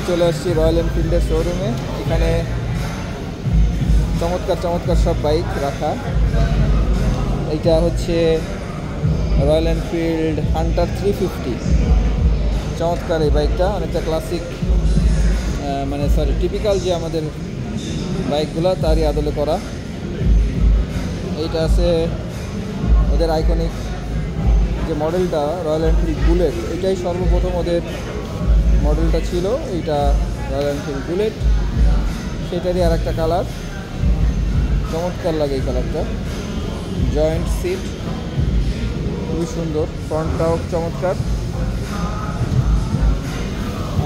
চলে আসছি রয়্যাল এনফিল্ডের শোরুমে। এখানে চমৎকার চমৎকার সব বাইক রাখা। এইটা হচ্ছে রয়্যাল এনফিল্ড হান্টার 350। চমৎকার এই বাইকটা, অনেকটা ক্লাসিক, মানে টিপিক্যাল যে আমাদের বাইকগুলো তারই আদলে করা। এইটা আছে ওদের আইকনিক যে মডেলটা রয়্যাল এনফিল্ড বুলেট, এটাই সর্বপ্রথম ওদের মডেলটা ছিল। এইটা রয়্যাল এনফিল্ড বুলেট, সেটারই আর একটা কালার। চমৎকার লাগে এই কালারটা। জয়েন্ট সিট খুবই সুন্দর, ফ্রন্টটাও চমৎকার।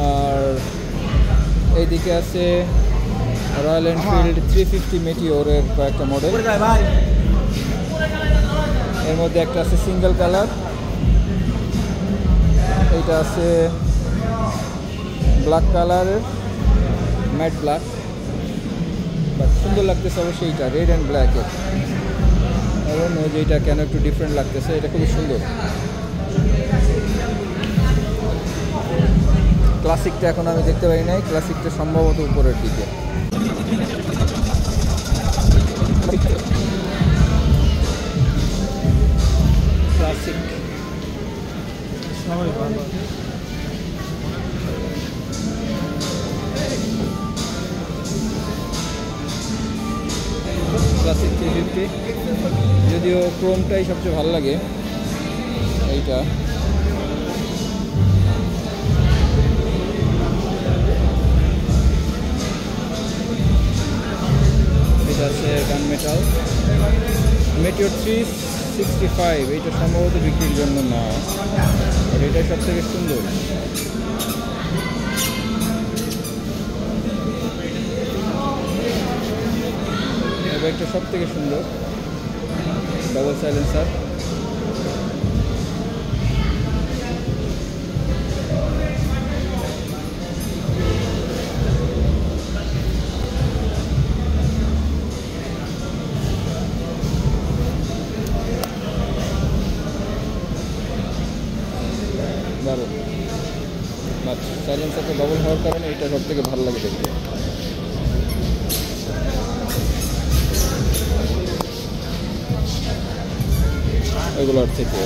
আর এইদিকে আছে রয়্যাল এনফিল্ড 350 মেটিওরের কয়েকটা মডেল। এর মধ্যে একটা আছে সিঙ্গেল কালার, এইটা আছে ব্ল্যাক কালারের, ম্যাট ব্ল্যাক, বাট সুন্দর লাগতেছে অবশ্যই। এইটা রেড অ্যান্ড ব্ল্যাকের, এবং যেটা কেন একটু ডিফারেন্ট লাগতেছে, এটা খুবই সুন্দর। ক্লাসিকটা এখন আমি দেখতে পাই নাই, ক্লাসিকটা সম্ভবত উপরের দিকে। ক্লাসিক ক্লাসিক 350, যদিও ক্রোমটাই সবচেয়ে ভালো লাগে। এইটা এটা আছে গান মেটাল মেটিওর 365। এইটা সম্ভবত বিক্রির জন্য না, আর এটাই সব থেকে সুন্দর। একটা সব থেকে সুন্দর ডাবল সাইলেন্সার। দারুণ, বাট সাইলেন্সারটা ডবল হওয়ার কারণে এটা সব থেকে ভালো লাগে দেখতে। এগুলোর থেকে